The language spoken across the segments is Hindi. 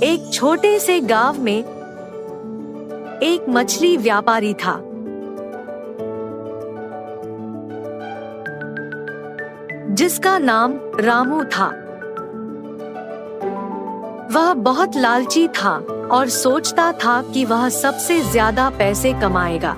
एक छोटे से गांव में एक मछली व्यापारी था। जिसका नाम रामू था। वह बहुत लालची था और सोचता था कि वह सबसे ज्यादा पैसे कमाएगा।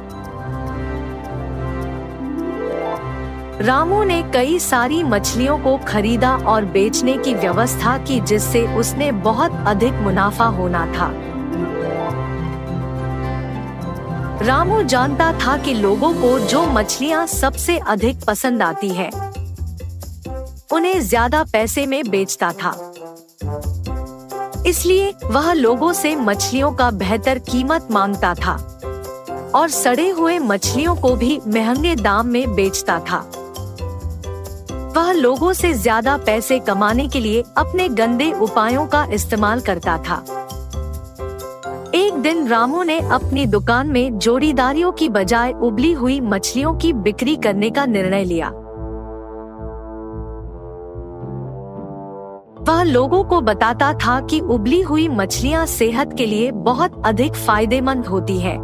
रामू ने कई सारी मछलियों को खरीदा और बेचने की व्यवस्था की, जिससे उसने बहुत अधिक मुनाफा होना था। रामू जानता था कि लोगों को जो मछलियां सबसे अधिक पसंद आती है, उन्हें ज्यादा पैसे में बेचता था। इसलिए वह लोगों से मछलियों का बेहतर कीमत मांगता था और सड़े हुए मछलियों को भी महंगे दाम में बेचता था। वह लोगों से ज्यादा पैसे कमाने के लिए अपने गंदे उपायों का इस्तेमाल करता था। एक दिन रामू ने अपनी दुकान में जोड़ीदारियों की बजाय उबली हुई मछलियों की बिक्री करने का निर्णय लिया। वह लोगों को बताता था कि उबली हुई मछलियां सेहत के लिए बहुत अधिक फायदेमंद होती है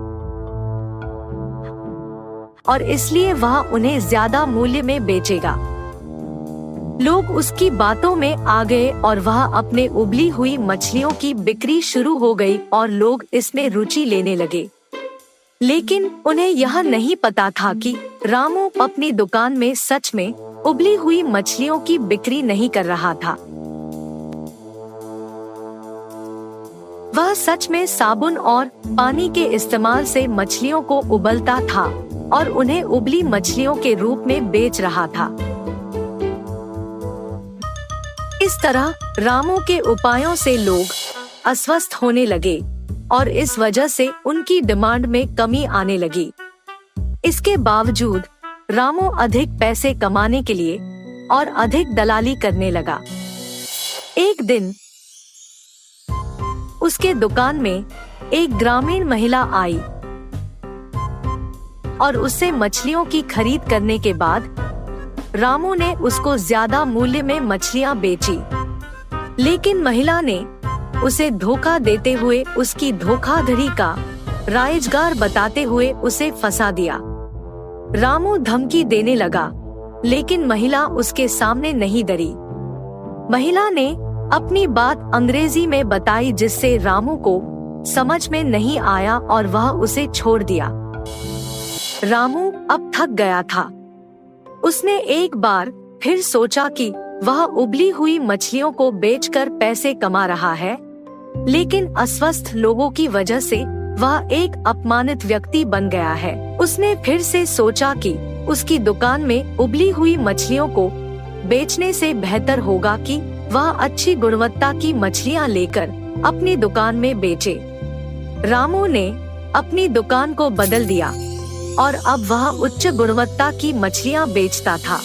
और इसलिए वह उन्हें ज्यादा मूल्य में बेचेगा। लोग उसकी बातों में आ गए और वह अपने उबली हुई मछलियों की बिक्री शुरू हो गई और लोग इसमें रुचि लेने लगे। लेकिन उन्हें यह नहीं पता था कि रामू अपनी दुकान में सच में उबली हुई मछलियों की बिक्री नहीं कर रहा था। वह सच में साबुन और पानी के इस्तेमाल से मछलियों को उबलता था और उन्हें उबली मछलियों के रूप में बेच रहा था। इस तरह रामू के उपायों से लोग अस्वस्थ होने लगे और इस वजह से उनकी डिमांड में कमी आने लगी। इसके बावजूद रामू अधिक पैसे कमाने के लिए और अधिक दलाली करने लगा। एक दिन उसके दुकान में एक ग्रामीण महिला आई और उससे मछलियों की खरीद करने के बाद रामू ने उसको ज्यादा मूल्य में मछलियां बेची। लेकिन महिला ने उसे धोखा देते हुए उसकी धोखाधड़ी का रायजगार बताते हुए उसे फंसा दिया। रामू धमकी देने लगा, लेकिन महिला उसके सामने नहीं डरी। महिला ने अपनी बात अंग्रेजी में बताई, जिससे रामू को समझ में नहीं आया और वह उसे छोड़ दिया। रामू अब थक गया था। उसने एक बार फिर सोचा कि वह उबली हुई मछलियों को बेचकर पैसे कमा रहा है, लेकिन अस्वस्थ लोगों की वजह से वह एक अपमानित व्यक्ति बन गया है। उसने फिर से सोचा कि उसकी दुकान में उबली हुई मछलियों को बेचने से बेहतर होगा कि वह अच्छी गुणवत्ता की मछलियां लेकर अपनी दुकान में बेचे। रामू ने अपनी दुकान को बदल दिया और अब वह उच्च गुणवत्ता की मछलियां बेचता था।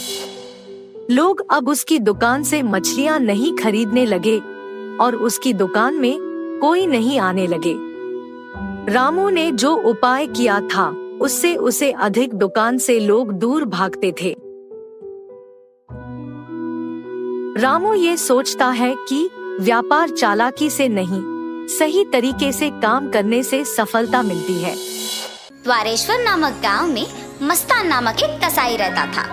लोग अब उसकी दुकान से मछलियां नहीं खरीदने लगे और उसकी दुकान में कोई नहीं आने लगे। रामू ने जो उपाय किया था, उससे उसे अधिक दुकान से लोग दूर भागते थे। रामू ये सोचता है कि व्यापार चालाकी से नहीं, सही तरीके से काम करने से सफलता मिलती है। द्वारेश्वर नामक गांव में मस्तान नामक एक कसाई रहता था।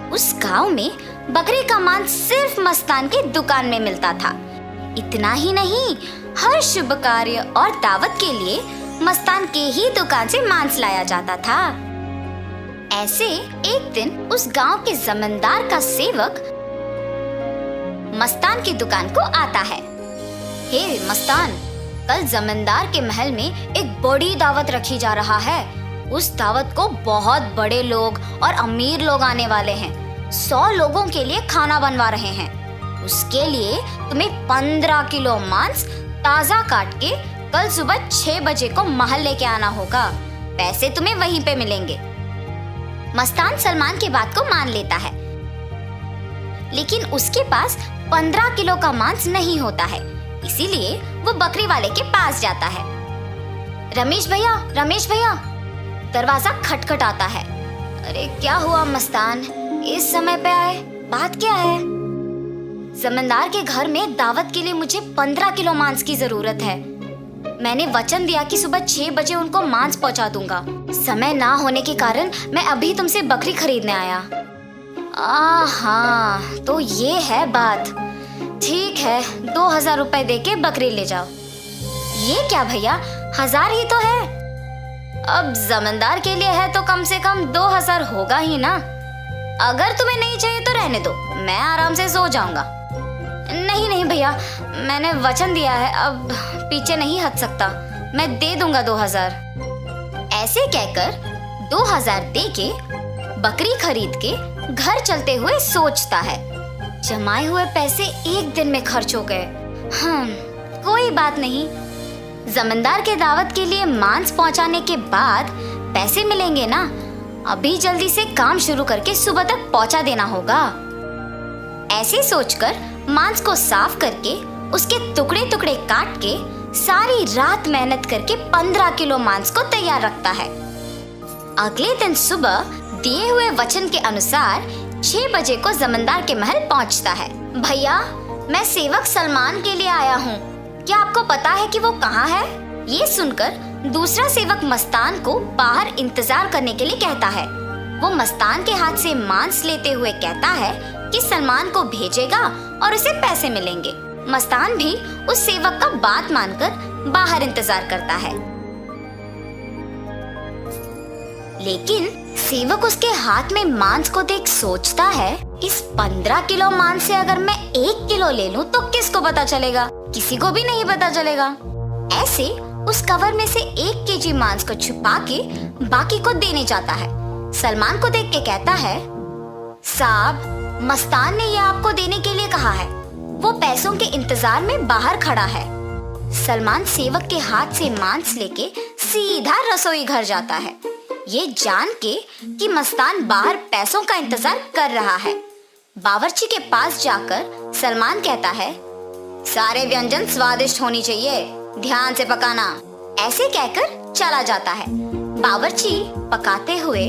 उस गांव में बकरे का मांस सिर्फ मस्तान की दुकान में मिलता था। इतना ही नहीं, हर शुभ कार्य और दावत के लिए मस्तान के ही दुकान से मांस लाया जाता था। ऐसे एक दिन उस गांव के जमींदार का सेवक मस्तान की दुकान को आता है। हे मस्तान, कल जमींदार के महल में एक बड़ी दावत रखी जा रहा है। उस दावत को बहुत बड़े लोग और अमीर लोग आने वाले हैं। 100 लोगों के लिए खाना बनवा रहे हैं। उसके लिए तुम्हें 15 किलो मांस ताजा काट के कल सुबह 6 बजे को महल लेके आना होगा। पैसे तुम्हें वहीं पे मिलेंगे। मस्तान सलमान की बात को मान लेता है, लेकिन उसके पास 15 किलो का मांस नहीं होता है। इसीलिए वो बकरी वाले के पास जाता है। रमेश भैया, दरवाजा खटखटाता है। अरे क्या हुआ मस्तान, इस समय पे आए, बात क्या है? जमींदार के घर में दावत के लिए मुझे 15 किलो मांस की जरूरत है। मैंने वचन दिया कि सुबह 6 बजे उनको मांस पहुंचा दूंगा। समय ना होने के कारण मैं अभी तुमसे बकरी खरीदने आया। हाँ, तो ये है बात। ठीक है, 2000 रुपए दे के बकरी ले जाओ। ये क्या भैया, 1000 ही तो है। अब जमींदार के लिए है तो कम से कम 2000 होगा ही ना। अगर तुम्हें नहीं चाहिए तो रहने दो, मैं आराम से सो जाऊंगा। नहीं नहीं भैया, मैंने वचन दिया है, अब पीछे नहीं हट सकता। मैं दे दूंगा 2000। ऐसे कहकर 2000 दे के बकरी खरीद के घर चलते हुए सोचता है, जमाए हुए पैसे एक दिन में खर्च हो गए। कोई बात नहीं, जमींदार के दावत के लिए मांस पहुंचाने के बाद पैसे मिलेंगे ना। अभी जल्दी से काम शुरू करके सुबह तक पहुंचा देना होगा। ऐसे सोचकर मांस को साफ करके उसके टुकड़े टुकड़े काट के सारी रात मेहनत करके 15 किलो मांस को तैयार रखता है। अगले दिन सुबह दिए हुए वचन के अनुसार 6 बजे को जमींदार के महल पहुंचता है। भैया, मैं सेवक सलमान के लिए आया हूँ, क्या आपको पता है कि वो कहाँ है? ये सुनकर दूसरा सेवक मस्तान को बाहर इंतजार करने के लिए कहता है। वो मस्तान के हाथ से मांस लेते हुए कहता है कि सलमान को भेजेगा और उसे पैसे मिलेंगे। मस्तान भी उस सेवक का बात मानकर बाहर इंतजार करता है। लेकिन सेवक उसके हाथ में मांस को देख सोचता है, इस 15 किलो मांस से अगर मैं 1 किलो ले लूं तो किसको पता चलेगा? किसी को भी नहीं पता चलेगा। ऐसे उस कवर में से 1 केजी मांस को छुपा के बाकी को देने जाता है। सलमान को देख के कहता है, साहब, मस्तान ने यह आपको देने के लिए कहा है। वो पैसों के इंतजार में बाहर खड़ा है। सलमान सेवक के हाथ से मांस लेके सीधा रसोई घर जाता है, ये जान के कि मस्तान बाहर पैसों का इंतजार कर रहा है। बावर्ची के पास जाकर सलमान कहता है, सारे व्यंजन स्वादिष्ट होनी चाहिए, ध्यान से पकाना। ऐसे कहकर चला जाता है। बावर्ची पकाते हुए,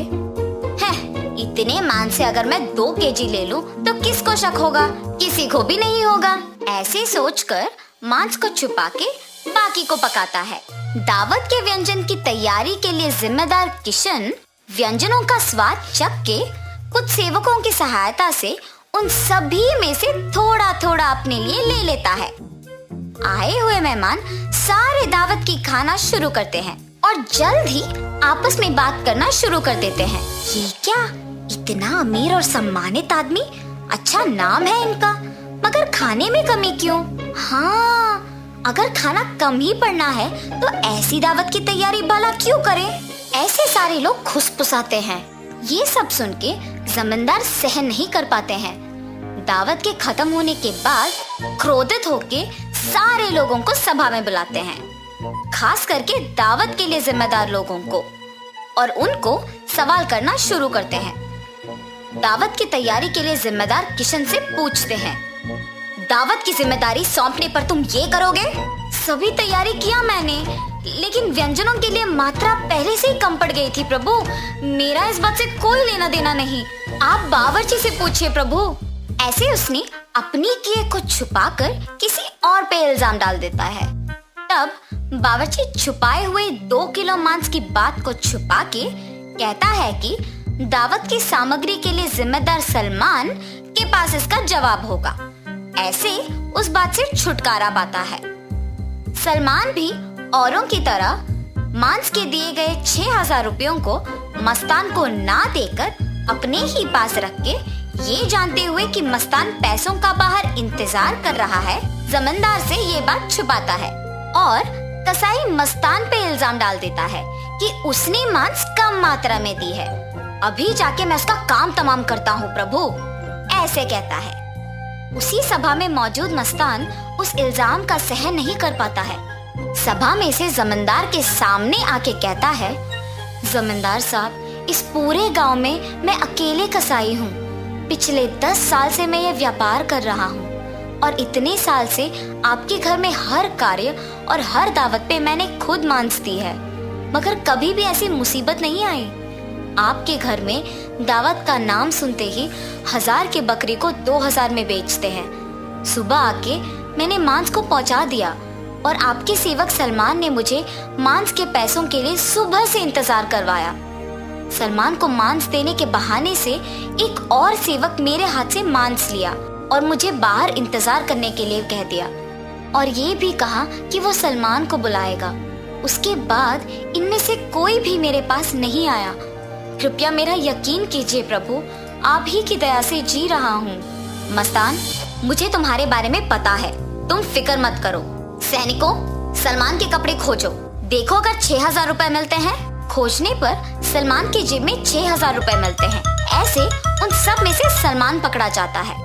इतने मांस से अगर मैं 2 केजी ले लूं तो किसको शक होगा? किसी को भी नहीं होगा। ऐसे सोचकर मांस को छुपा के बाकी को पकाता है। दावत के व्यंजन की तैयारी के लिए जिम्मेदार किशन व्यंजनों का स्वाद चख के कुछ सेवकों की सहायता से उन सभी में से थोड़ा थोड़ा अपने लिए ले लेता है। आए हुए मेहमान सारे दावत की खाना शुरू करते हैं और जल्द ही आपस में बात करना शुरू कर देते हैं। ये क्या, इतना अमीर और सम्मानित आदमी, अच्छा नाम है इनका, मगर खाने में कमी क्यों? हाँ, अगर खाना कम ही पड़ना है तो ऐसी दावत की तैयारी भला क्यों करे? ऐसे सारे लोग खुसफुसाते हैं। ये सब सुन के जमींदार सहन नहीं कर पाते हैं। दावत के खत्म होने के बाद क्रोधित होके सारे लोगों को सभा में बुलाते हैं, खास करके दावत के लिए जिम्मेदार लोगों को, और उनको सवाल करना शुरू करते हैं। दावत की तैयारी के लिए जिम्मेदार किशन से पूछते हैं, दावत की जिम्मेदारी सौंपने पर तुम ये करोगे? सभी तैयारी किया मैंने, लेकिन व्यंजनों के लिए मात्रा पहले से ही कम पड़ गई थी प्रभु। मेरा इस बात से कोई लेना देना नहीं, आप बावर्ची से पूछिए प्रभु। ऐसे उसने अपनी किए को छुपाकर किसी और पे इल्जाम डाल देता है। तब बावर्ची छुपाए हुए 2 किलो मांस की बात को छुपा के कहता है कि दावत की सामग्री के लिए जिम्मेदार सलमान के पास इसका जवाब होगा। ऐसे उस बात से छुटकारा पाता है। सलमान भी औरों की तरह मांस के दिए गए 6000 रुपयों को मस्तान को ना देकर अपने ही पास रख के, ये जानते हुए कि मस्तान पैसों का बाहर इंतजार कर रहा है, जमींदार से ये बात छुपाता है और कसाई मस्तान पे इल्जाम डाल देता है कि उसने मांस कम मात्रा में दी है। अभी जाके मैं उसका काम तमाम करता हूँ प्रभु, ऐसे कहता है। उसी सभा में मौजूद मस्तान उस इल्जाम का सहन नहीं कर पाता है। सभा में से जमींदार के सामने आके कहता है, जमींदार साहब, इस पूरे गांव में मैं अकेले कसाई हूँ। पिछले 10 साल से मैं ये व्यापार कर रहा हूँ और इतने साल से आपके घर में हर कार्य और हर दावत पे मैंने खुद मांस दी है, मगर कभी भी ऐसी मुसीबत नहीं आई। आपके घर में दावत का नाम सुनते ही 1000 की बकरी को 2000 में बेचते हैं। सुबह आके मैंने मांस को पहुंचा दिया और आपके सेवक सलमान ने मुझे मांस के पैसों के लिए सुबह से इंतजार करवाया। सलमान को मांस देने के बहाने से एक और सेवक मेरे हाथ से मांस लिया और मुझे बाहर इंतजार करने के लिए कह दिया और ये भी कहा कि वो सलमान को बुलाएगा। उसके बाद इनमें से कोई भी मेरे पास नहीं आया। कृपया मेरा यकीन कीजिए प्रभु, आप ही की दया से जी रहा हूँ। मस्तान, मुझे तुम्हारे बारे में पता है, तुम फिक्र मत करो। सैनिकों, सलमान के कपड़े खोजो, देखो अगर 6,000 रुपए मिलते हैं। खोजने पर सलमान की जेब में 6,000 रुपए मिलते हैं। ऐसे उन सब में से सलमान पकड़ा जाता है।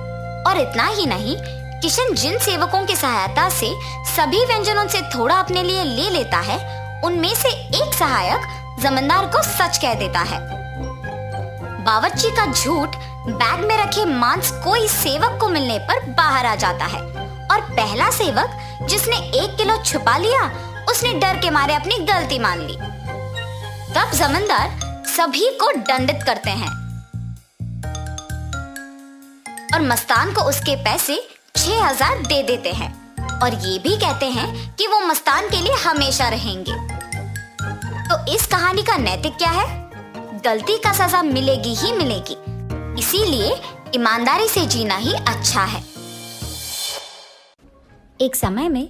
और इतना ही नहीं, किशन जिन सेवकों की सहायता से सभी व्यंजनों से थोड़ा अपने लिए ले लेता है, उनमें से एक सहायक जमींदार को सच कह देता है। बावर्ची का झूठ बैग में रखे मांस कोई सेवक को मिलने पर बाहर आ जाता है और पहला सेवक जिसने 1 किलो छुपा लिया, उसने डर के मारे अपनी गलती मान ली। तब जमींदार सभी को दंडित करते हैं और मस्तान को उसके पैसे 6,000 दे देते हैं और ये भी कहते हैं कि वो मस्तान के लिए हमेशा रहेंगे। तो इस कहानी का नैतिक क्या है? गलती का सजा मिलेगी ही मिलेगी, इसीलिए ईमानदारी से जीना ही अच्छा है। एक समय में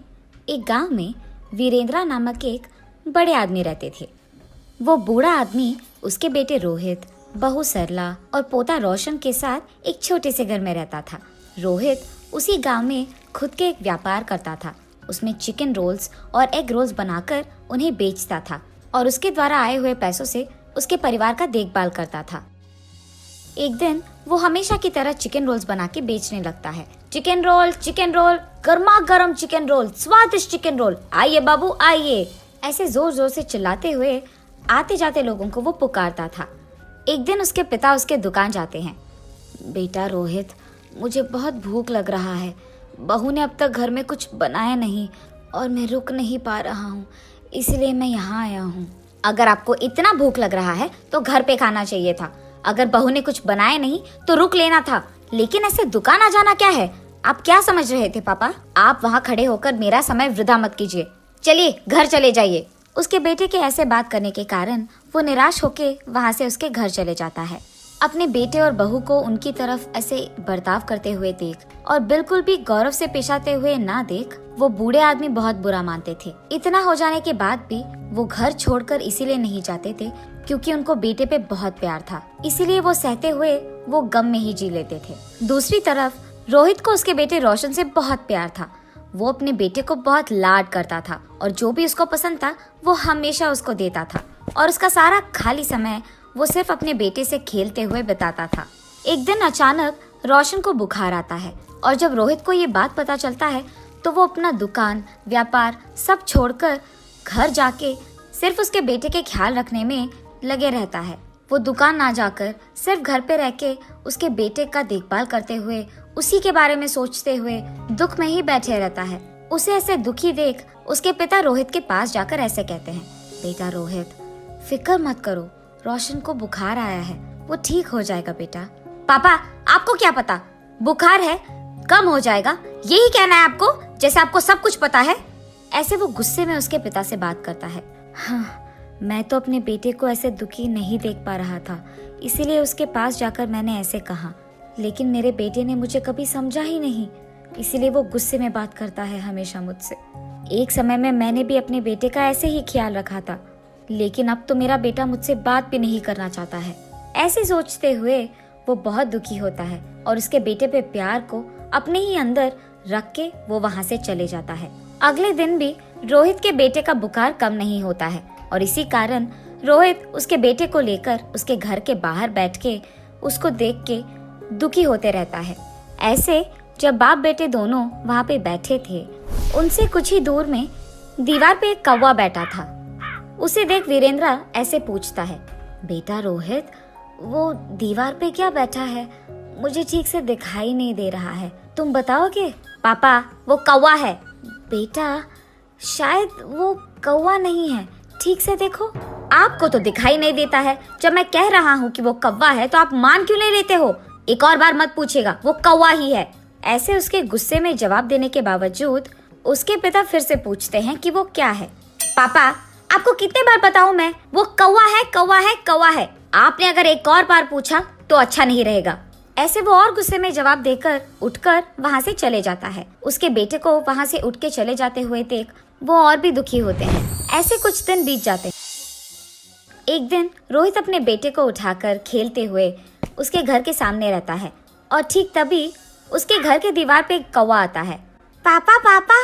एक गांव में वीरेंद्रा नामक एक बड़े आदमी रहते थे। वो बूढ़ा आदमी उसके बेटे रोहित, बहू सरला और पोता रोशन के साथ एक छोटे से घर में रहता था। रोहित उसी गांव में खुद के एक व्यापार करता था। उसमें चिकन रोल्स और एग रोल्स बनाकर उन्हें बेचता था और उसके द्वारा आए हुए पैसों से उसके परिवार का देखभाल करता था। एक दिन वो हमेशा की तरह चिकन रोल्स बना के बेचने लगता है। चिकन रोल, गर्मा गर्म चिकन रोल, स्वादिष्ट चिकन रोल, आइए बाबू आइए, ऐसे जोर जोर से चिल्लाते हुए आते जाते लोगों को वो पुकारता था। एक दिन उसके पिता उसके दुकान जाते हैं। बेटा रोहित, मुझे बहुत भूख लग रहा है। बहू ने अब तक घर में कुछ बनाया नहीं और मैं रुक नहीं पा रहा हूँ, इसलिए मैं यहाँ आया हूँ। अगर आपको इतना भूख लग रहा है तो घर पे खाना चाहिए था। अगर बहू ने कुछ बनाया नहीं तो रुक लेना था, लेकिन ऐसे दुकान आ जाना क्या है? आप क्या समझ रहे थे पापा? आप वहाँ खड़े होकर मेरा समय वृथा मत कीजिए, चलिए घर चले जाइए। उसके बेटे के ऐसे बात करने के कारण वो निराश होके वहाँ से उसके घर चले जाता है। अपने बेटे और बहू को उनकी तरफ ऐसे बर्ताव करते हुए देख और बिल्कुल भी गौरव से पेश आते हुए ना देख वो बूढ़े आदमी बहुत बुरा मानते थे। इतना हो जाने के बाद भी वो घर छोड़कर इसीलिए नहीं जाते थे क्योंकि उनको बेटे पे बहुत प्यार था, इसीलिए वो सहते हुए वो गम में ही जी लेते थे। दूसरी तरफ रोहित को उसके बेटे रोशन से बहुत प्यार था। वो अपने बेटे को बहुत लाड करता था और जो भी उसको पसंद था वो हमेशा उसको देता था और उसका सारा खाली समय वो सिर्फ अपने बेटे से खेलते हुए बिताता था। एक दिन अचानक रोशन को बुखार आता है और जब रोहित को ये बात पता चलता है तो वो अपना दुकान, व्यापार सब छोड़कर घर जाके सिर्फ उसके बेटे के ख्याल रखने में लगे रहता है। वो दुकान ना जाकर सिर्फ घर पे रह के उसके बेटे का देखभाल करते हुए उसी के बारे में सोचते हुए दुख में ही बैठे रहता है। उसे ऐसे दुखी देख उसके पिता रोहित के पास जाकर ऐसे कहते हैं, बेटा रोहित, फिक्र मत करो, रोशन को बुखार आया है, वो ठीक हो जाएगा बेटा। पापा, आपको क्या पता, बुखार है, कम हो जाएगा, यही कहना है आपको, जैसे आपको सब कुछ पता है। ऐसे वो गुस्से में उसके पिता से बात करता है। हाँ, मैं तो अपने बेटे को ऐसे दुखी नहीं देख पा रहा था, इसीलिए उसके पास जाकर मैंने ऐसे कहा, लेकिन मेरे बेटे ने मुझे कभी समझा ही नहीं, इसीलिए वो गुस्से में बात करता है हमेशा मुझसे। एक समय में मैंने भी अपने बेटे का ऐसे ही ख्याल रखा था, लेकिन अब तो मेरा बेटा मुझसे बात भी नहीं करना चाहता है। ऐसे सोचते हुए वो बहुत दुखी होता है और उसके बेटे पे प्यार को अपने ही अंदर रख के वो वहाँ से चले जाता है। अगले दिन भी रोहित के बेटे का बुखार कम नहीं होता है और इसी कारण रोहित उसके बेटे को लेकर उसके घर के बाहर बैठ के उसको देख के दुखी होते रहता है। ऐसे जब बाप बेटे दोनों वहाँ पे बैठे थे, उनसे कुछ ही दूर में दीवार पे एक कौवा बैठा था। उसे देख वीरेंद्र ऐसे पूछता है, बेटा रोहित, वो दीवार पे क्या बैठा है? मुझे ठीक से दिखाई नहीं दे रहा है, तुम बताओगे? पापा, वो कौवा है। बेटा, शायद वो कौवा नहीं है, ठीक से देखो। आपको तो दिखाई नहीं देता है, जब मैं कह रहा हूँ कि वो कौवा है तो आप मान क्यों नहीं लेते हो? एक और बार मत पूछेगा, वो कौवा ही है। ऐसे उसके गुस्से में जवाब देने के बावजूद उसके पिता फिर से पूछते हैं कि वो क्या है। पापा, आपको कितने बार बताऊं मैं, वो कौवा है, कौवा है, कौवा है। आपने अगर एक और बार पूछा तो अच्छा नहीं रहेगा। ऐसे वो और गुस्से में जवाब देकर उठकर वहाँ से चले जाता है। उसके बेटे को वहाँ से उठ के चले जाते हुए देख वो और भी दुखी होते हैं। ऐसे कुछ दिन बीत जाते हैं। एक दिन रोहित अपने बेटे को उठाकर खेलते हुए उसके घर के सामने रहता है और ठीक तभी उसके घर के दीवार पे एक कौवा आता है। पापा पापा,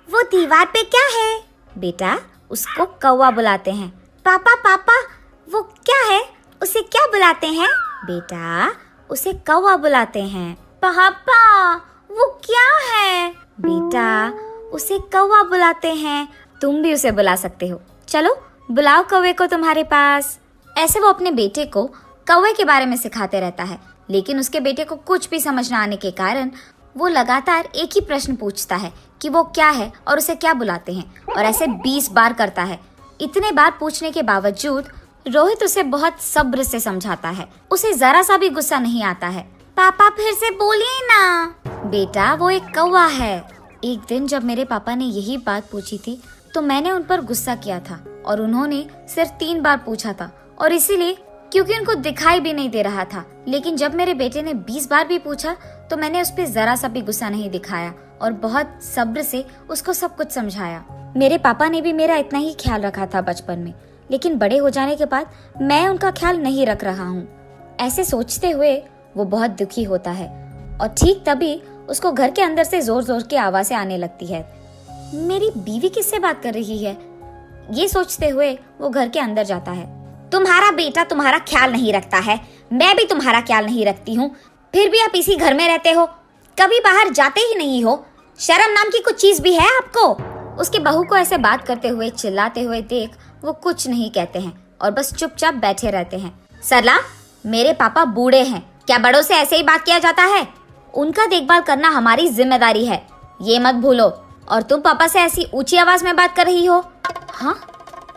वो दीवार पे क्या है? बेटा, उसको कौवा बुलाते हैं। पापा पापा, वो क्या है, उसे क्या बुलाते हैं? बेटा, उसे कौवा बुलाते हैं। पापा, वो क्या है? बेटा, उसे कौवा बुलाते हैं। तुम भी उसे बुला सकते हो। चलो बुलाओ कौवे को तुम्हारे पास। ऐसे वो अपने बेटे को कौवे के बारे में सिखाते रहता है, लेकिन उसके बेटे को कुछ भी समझ न आने के कारण वो लगातार एक ही प्रश्न पूछता है कि वो क्या है और उसे क्या बुलाते हैं, और ऐसे 20 बार करता है। इतने बार पूछने के बावजूद रोहित उसे बहुत सब्र से समझाता है। उसे जरा सा भी गुस्सा नहीं आता है। पापा फिर से बोलिए ना। बेटा, वो एक कौवा है। एक दिन जब मेरे पापा ने यही बात पूछी थी तो मैंने उन पर गुस्सा किया था और उन्होंने सिर्फ 3 बार पूछा था, और इसीलिए क्योंकि उनको दिखाई भी नहीं दे रहा था। लेकिन जब मेरे बेटे ने 20 बार भी पूछा तो मैंने उस पर जरा सा भी गुस्सा नहीं दिखाया और बहुत सब्र से उसको सब कुछ समझाया। मेरे पापा ने भी मेरा इतना ही ख्याल रखा था बचपन में, लेकिन बड़े हो जाने के बाद मैं उनका ख्याल नहीं रख रहा हूँ। ऐसे सोचते हुए वो बहुत दुखी होता है और ठीक तभी उसको घर के अंदर से जोर जोर की आवाजें आने लगती है। मेरी बीवी किससे बात कर रही है? ये सोचते हुए वो घर के अंदर जाता है। तुम्हारा बेटा तुम्हारा ख्याल नहीं रखता है, मैं भी तुम्हारा ख्याल नहीं रखती हूँ, फिर भी आप इसी घर में रहते हो, कभी बाहर जाते ही नहीं हो। शर्म नाम की कुछ चीज भी है आपको? उसकी बहू को ऐसे बात करते हुए चिल्लाते हुए देख वो कुछ नहीं कहते हैं और बस चुपचाप बैठे रहते हैं। सरला, मेरे पापा बूढ़े हैं, क्या बड़ों से ऐसे ही बात किया जाता है? उनका देखभाल करना हमारी जिम्मेदारी है, ये मत भूलो। और तुम पापा से ऐसी ऊंची आवाज में बात कर रही हो? हाँ,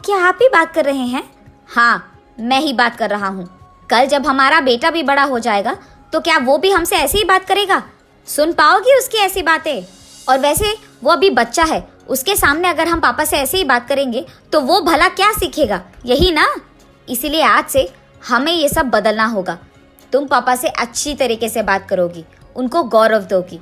क्या आप ही बात कर रहे हैं? हाँ, मैं ही बात कर रहा हूँ। कल जब हमारा बेटा भी बड़ा हो जाएगा तो क्या वो भी हमसे ऐसे ही बात करेगा? सुन पाओगी उसकी ऐसी बातें? और वैसे वो अभी बच्चा है, उसके सामने अगर हम पापा से ऐसे ही बात करेंगे तो वो भला क्या सीखेगा, यही ना? इसीलिए आज से हमें ये सब बदलना होगा। तुम पापा से अच्छी तरीके से बात करोगी, उनको गौरव दोगी।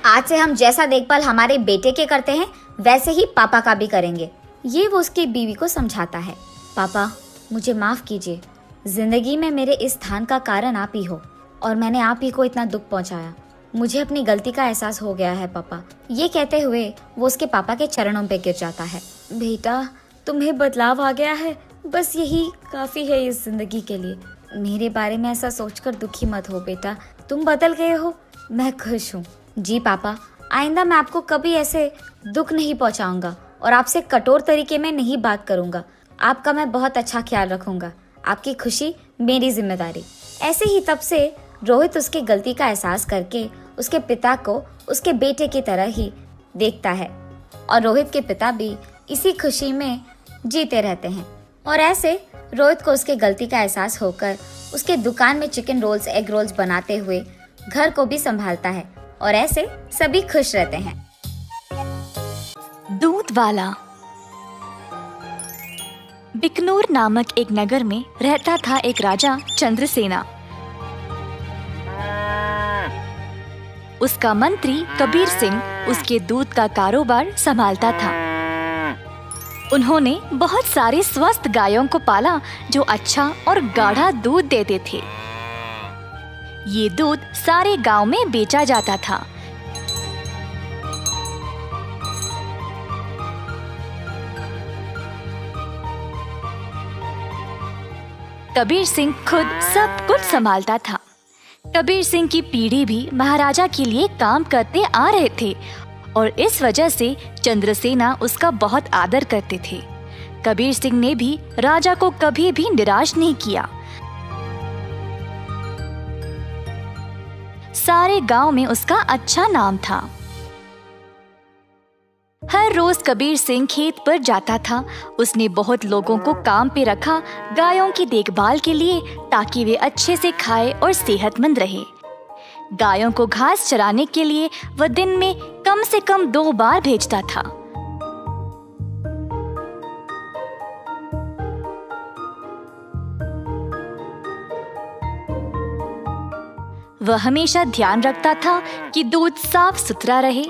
आज से हम जैसा देखभाल हमारे बेटे के करते हैं वैसे ही पापा का भी करेंगे। ये वो उसकी बीवी को समझाता है। पापा, मुझे माफ कीजिए, जिंदगी में मेरे इस स्थान का कारण आप ही हो और मैंने आप ही को इतना दुख पहुंचाया। मुझे अपनी गलती का एहसास हो गया है पापा। ये कहते हुए वो उसके पापा के चरणों पे गिर जाता है। बेटा, तुम्हें बदलाव आ गया है, बस यही काफी है इस जिंदगी के लिए। मेरे बारे में ऐसा सोचकर दुखी मत हो बेटा, तुम बदल गए हो, मैं खुश हूँ। जी पापा, आइंदा मैं आपको कभी ऐसे दुख नहीं पहुँचाऊंगा और आपसे कठोर तरीके में नहीं बात करूंगा। आपका मैं बहुत अच्छा ख्याल रखूंगा, आपकी खुशी मेरी जिम्मेदारी। ऐसे ही तब से रोहित उसकी गलती का एहसास करके उसके पिता को उसके बेटे की तरह ही देखता है और रोहित के पिता भी इसी खुशी में जीते रहते हैं। और ऐसे रोहित को उसके गलती का एहसास होकर उसके दुकान में चिकन रोल्स, एग रोल्स बनाते हुए घर को भी संभालता है और ऐसे सभी खुश रहते हैं। दूध वाला। बिकनूर नामक एक नगर में रहता था एक राजा चंद्रसेना। उसका मंत्री कबीर सिंह उसके दूध का कारोबार संभालता था। उन्होंने बहुत सारे स्वस्थ गायों को पाला जो अच्छा और गाढ़ा दूध देते थे। ये दूध सारे गांव में बेचा जाता था। कबीर सिंह खुद सब कुछ संभालता था। कबीर सिंह की पीढ़ी भी महाराजा के लिए काम करते आ रहे थे और इस वजह से चंद्रसेना उसका बहुत आदर करते थे। कबीर सिंह ने भी राजा को कभी भी निराश नहीं किया। सारे गांव में उसका अच्छा नाम था। हर रोज कबीर सिंह खेत पर जाता था। उसने बहुत लोगों को काम पे रखा गायों की देखभाल के लिए, ताकि वे अच्छे से खाए और सेहतमंद रहे। गायों को घास चराने के लिए वह दिन में कम से कम 2 बार भेजता था। वह हमेशा ध्यान रखता था कि दूध साफ सुथरा रहे।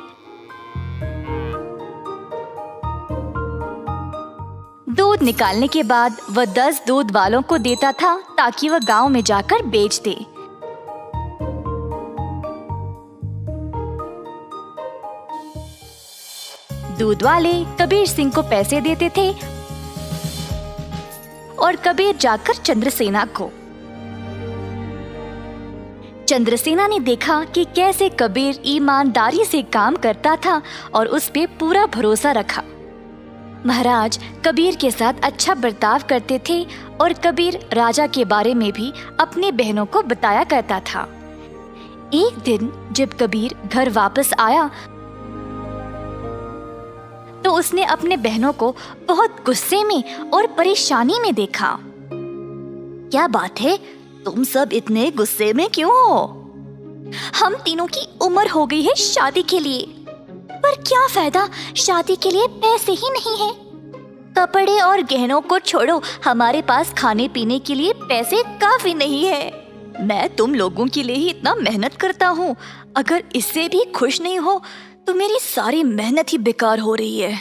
दूध निकालने के बाद वह 10 दूध वालों को देता था ताकि वह गांव में जाकर बेच दे। दूध वाले कबीर सिंह को पैसे देते थे और कबीर जाकर चंद्रसेना को। चंद्रसेना ने देखा कि कैसे कबीर ईमानदारी से काम करता था और उस पे पूरा भरोसा रखा। महाराज कबीर के साथ अच्छा बर्ताव करते थे और कबीर राजा के बारे में भी अपनी बहनों को बताया करता था। एक दिन जब कबीर घर वापस आया तो उसने अपने बहनों को बहुत गुस्से में और परेशानी में देखा। क्या बात है, तुम सब इतने गुस्से में क्यों हो? हम तीनों की उम्र हो गई है शादी के लिए, पर क्या फायदा, शादी के लिए पैसे ही नहीं है। कपड़े और गहनों को छोड़ो, हमारे पास खाने पीने के लिए पैसे काफी नहीं है। मैं तुम लोगों के लिए ही इतना मेहनत करता हूँ, अगर इससे भी खुश नहीं हो तो मेरी सारी मेहनत ही बेकार हो रही है।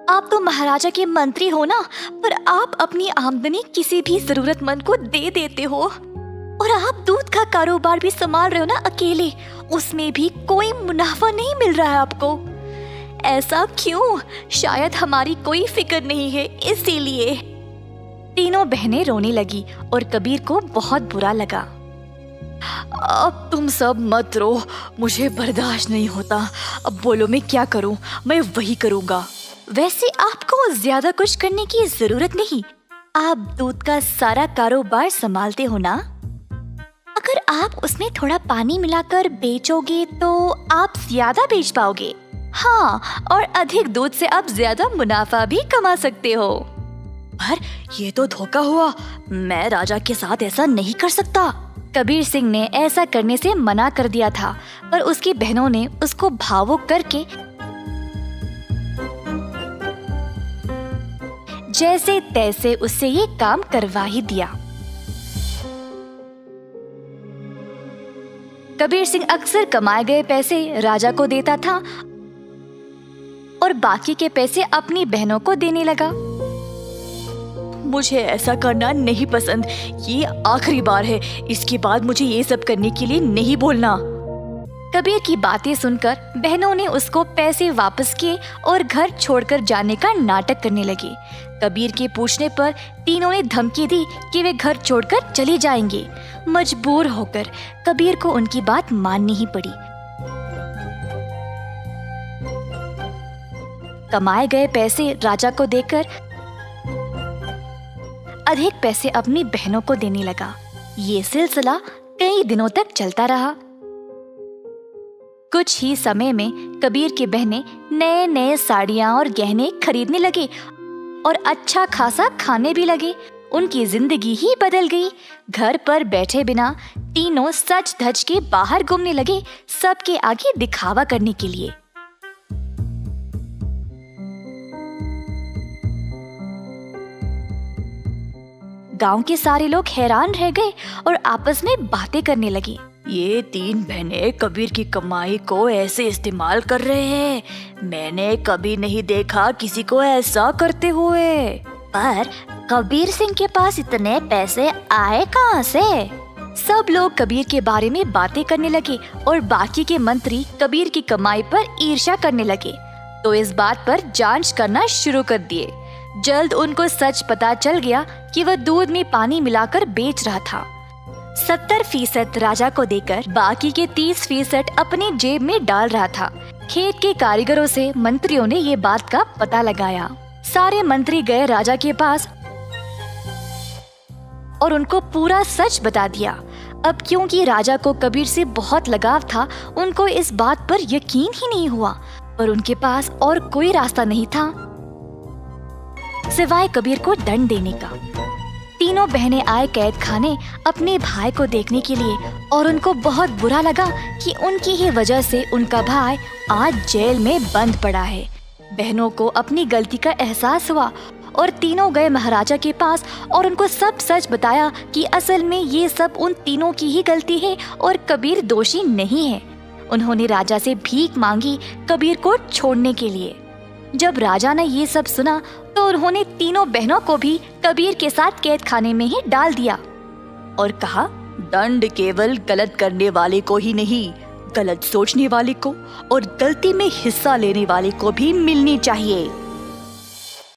आप तो महाराजा के मंत्री हो ना, पर आप अपनी आमदनी किसी भी जरूरतमंद को दे देते हो। और आप दूध का कारोबार भी संभाल रहे हो ना अकेले, उसमें भी कोई मुनाफा नहीं मिल रहा है आपको। ऐसा क्यों? शायद हमारी कोई फिक्र नहीं है इसीलिए। तीनों बहनें रोने लगी और कबीर को बहुत बुरा लगा। अब तुम सब मत रो, मुझे बर्दाश्त नहीं होता। अब बोलो मैं क्या करूं? मैं वही करूंगा। वैसे आपको ज्यादा कुछ करने की जरूरत नहीं, आप दूध का सारा कारोबार संभालते हो ना। अगर आप उसमें थोड़ा पानी मिलाकर बेचोगे तो आप ज्यादा बेच पाओगे। हाँ, और अधिक दूध से आप ज्यादा मुनाफा भी कमा सकते हो। पर ये तो धोखा हुआ, मैं राजा के साथ ऐसा नहीं कर सकता। कबीर सिंह ने ऐसा करने से मना कर दिया था, पर उसकी बहनों ने उसको भावुक करके जैसे तैसे उससे ये काम करवा ही दिया। कबीर सिंह अक्सर कमाए गए पैसे राजा को देता था और बाकी के पैसे अपनी बहनों को देने लगा। मुझे ऐसा करना नहीं पसंद, ये आखिरी बार है, इसके बाद मुझे ये सब करने के लिए नहीं बोलना। कबीर की बातें सुनकर बहनों ने उसको पैसे वापस किए और घर छोड़कर जाने का नाटक करने लगे। कबीर के पूछने पर तीनों ने धमकी दी कि वे घर छोड़कर चले जाएंगे। मजबूर होकर कबीर को उनकी बात माननी ही पड़ी। कमाए गए पैसे राजा को देकर अधिक पैसे अपनी बहनों को देने लगा। ये सिलसिला कई दिनों तक चलता रहा। कुछ ही समय में कबीर की बहनें नए नए साड़ियां और गहने खरीदने लगे और अच्छा खासा खाने भी लगे। उनकी जिंदगी ही बदल गई। घर पर बैठे बिना तीनों सज धज के बाहर घूमने लगे, सबके आगे दिखावा करने के लिए। गांव के सारे लोग हैरान रह गए और आपस में बातें करने लगे। ये 3 बहनें कबीर की कमाई को ऐसे इस्तेमाल कर रहे हैं। मैंने कभी नहीं देखा किसी को ऐसा करते हुए। पर कबीर सिंह के पास इतने पैसे आए कहाँ से? सब लोग कबीर के बारे में बातें करने लगे और बाकी के मंत्री कबीर की कमाई पर ईर्ष्या करने लगे, तो इस बात पर जांच करना शुरू कर दिए। जल्द उनको सच पता चल गया कि वह दूध में पानी मिलाकर बेच रहा था। 70% राजा को देकर बाकी के 30% अपनी जेब में डाल रहा था। खेत के कारीगरों से मंत्रियों ने ये बात का पता लगाया। सारे मंत्री गए राजा के पास और उनको पूरा सच बता दिया। अब क्योंकि राजा को कबीर से बहुत लगाव था, उनको इस बात पर यकीन ही नहीं हुआ, पर उनके पास और कोई रास्ता नहीं था सिवाय कबीर को दंड देने का। तीनों बहनें आए कैद खाने अपने भाई को देखने के लिए और उनको बहुत बुरा लगा कि उनकी ही वजह से उनका भाई आज जेल में बंद पड़ा है। बहनों को अपनी गलती का एहसास हुआ और तीनों गए महाराजा के पास और उनको सब सच बताया कि असल में ये सब उन तीनों की ही गलती है और कबीर दोषी नहीं है। उन्होंने राजा से भीख मांगी कबीर को छोड़ने के लिए। जब राजा ने ये सब सुना तो उन्होंने तीनों बहनों को भी कबीर के साथ कैद खाने में ही डाल दिया और कहा, दंड केवल गलत करने वाले को ही नहीं, गलत सोचने वाले को और गलती में हिस्सा लेने वाले को भी मिलनी चाहिए।